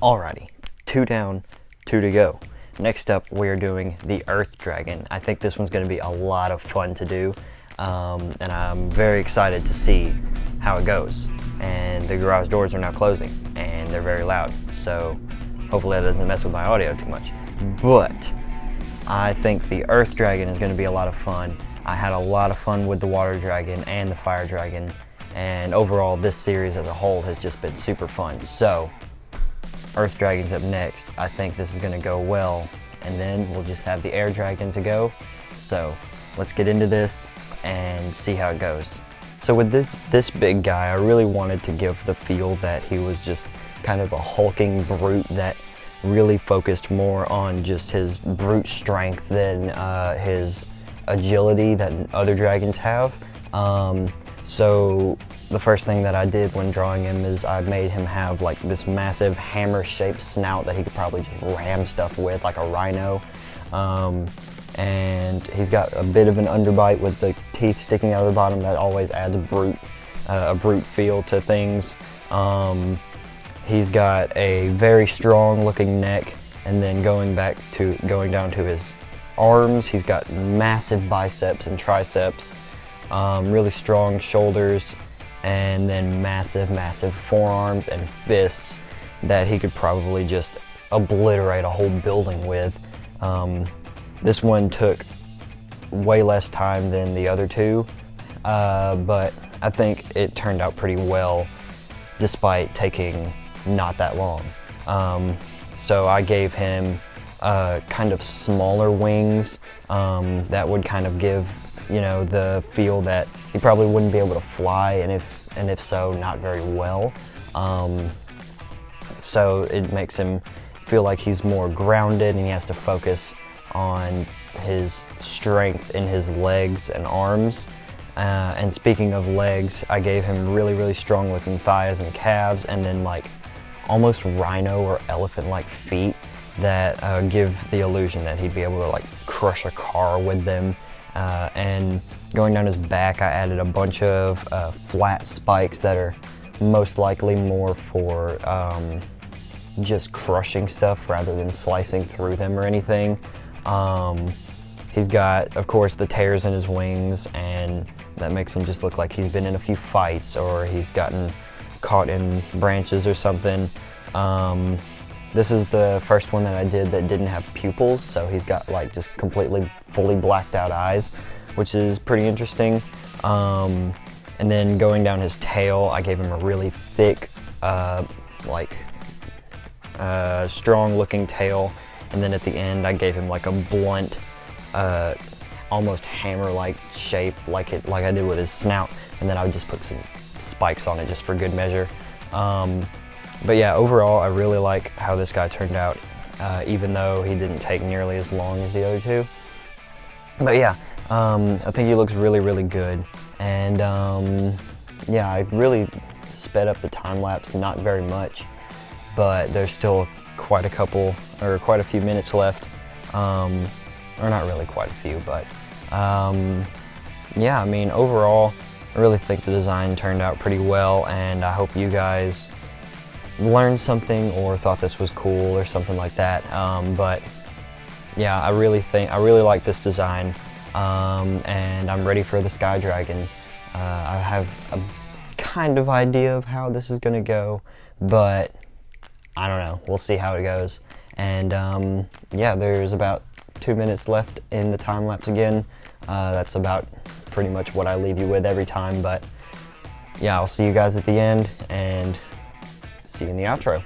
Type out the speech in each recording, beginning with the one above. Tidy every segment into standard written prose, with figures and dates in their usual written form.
Alrighty, 2 down, 2 to go. Next up, we are doing the Earth Dragon. I think this one's going to be a lot of fun to do, and I'm very excited to see how it goes. And the garage doors are now closing, and they're very loud, so hopefully that doesn't mess with my audio too much. But I think the Earth Dragon is going to be a lot of fun. I had a lot of fun with the Water Dragon and the Fire Dragon, and overall this series as a whole has just been super fun. So Earth Dragon's up next. I think this is going to go well, and then we'll just have the Air Dragon to go. So let's get into this and see how it goes. So with this big guy, I really wanted to give the feel that he was just kind of a hulking brute that really focused more on just his brute strength than his agility that other dragons have. So the first thing that I did when drawing him is I made him have like this massive hammer-shaped snout that he could probably just ram stuff with, like a rhino. And he's got a bit of an underbite with the teeth sticking out of the bottom. That always adds a brute feel to things. He's got a very strong looking neck, and then going down to his arms, he's got massive biceps and triceps, really strong shoulders, and then massive forearms and fists that he could probably just obliterate a whole building with. This one took way less time than the other two, but I think it turned out pretty well despite taking not that long. So I gave him kind of smaller wings that would kind of give, you know, the feel that he probably wouldn't be able to fly, and if so, not very well. So it makes him feel like he's more grounded, and he has to focus on his strength in his legs and arms. And speaking of legs, I gave him really strong looking thighs and calves, and then like almost rhino or elephant-like feet that give the illusion that he'd be able to like crush a car with them. And going down his back, I added a bunch of flat spikes that are most likely more for just crushing stuff rather than slicing through them or anything. He's got, of course, the tears in his wings, and that makes him just look like he's been in a few fights or he's gotten caught in branches or something. This is the first one that I did that didn't have pupils, so he's got like just completely fully blacked out eyes, which is pretty interesting. And then going down his tail, I gave him a really thick, strong looking tail, and then at the end I gave him like a blunt, almost hammer-like shape, like I did with his snout, and then I would just put some spikes on it just for good measure. But yeah, overall I really like how this guy turned out, even though he didn't take nearly as long as the other two. But yeah, I think he looks really good, and yeah, I really sped up the time lapse, not very much, but there's still quite a few minutes left, or not really quite a few, but yeah, I mean, overall I really think the design turned out pretty well, and I hope you guys learned something or thought this was cool or something like that. But yeah, I really like this design, and I'm ready for the Sky Dragon. I have a kind of idea of how this is gonna go, but I don't know, we'll see how it goes. And yeah, there's about 2 minutes left in the time lapse again. That's about pretty much what I leave you with every time, but yeah, I'll see you guys at the end, and see you in the outro.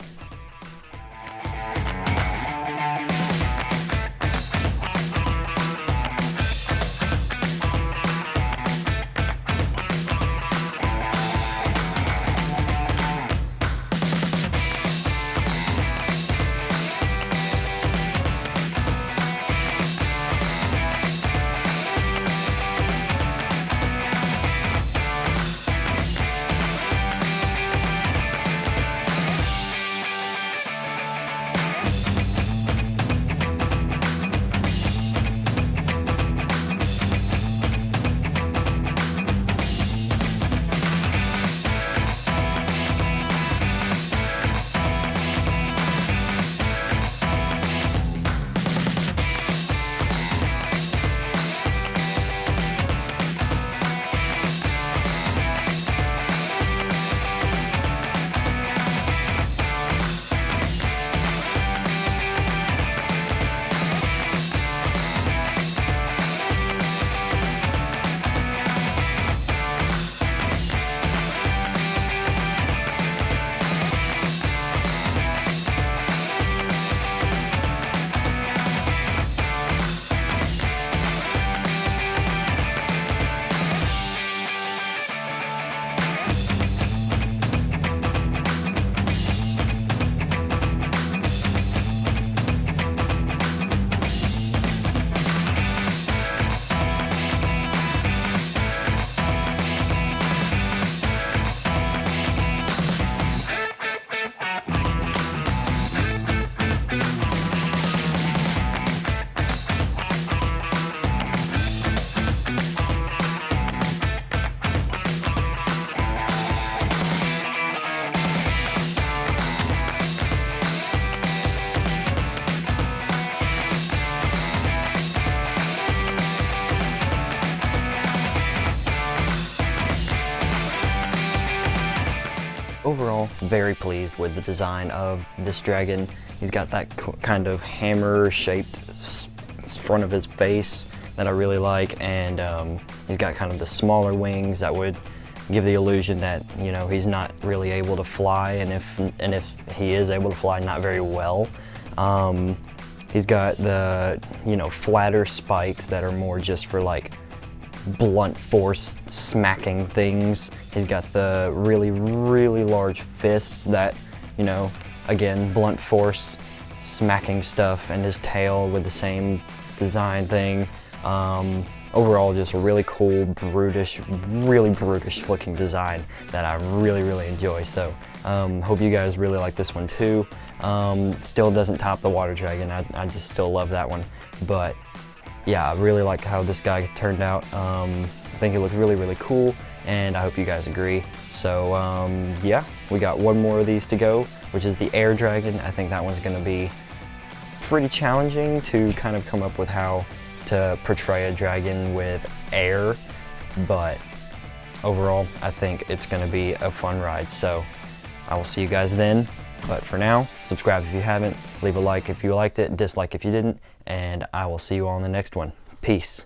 very pleased with the design of this dragon. He's got that kind of hammer-shaped front of his face that I really like, and he's got kind of the smaller wings that would give the illusion that, you know, he's not really able to fly, and if he is able to fly, not very well. He's got the, you know, flatter spikes that are more just for like blunt force smacking things. He's got the really, really large fists that, you know, again, blunt force smacking stuff, and his tail with the same design thing. Overall, just a really cool, really brutish looking design that I really, really enjoy. So hope you guys really like this one too. Still doesn't top the water dragon. I just still love that one. But yeah, I really like how this guy turned out. I think it looked really, really cool, and I hope you guys agree. So yeah, we got one more of these to go, which is the air dragon. I think that one's gonna be pretty challenging to kind of come up with how to portray a dragon with air, but overall I think it's going to be a fun ride. So I will see you guys then, but for now, subscribe if you haven't, leave a like if you liked it, dislike if you didn't, and I will see you all in the next one. Peace.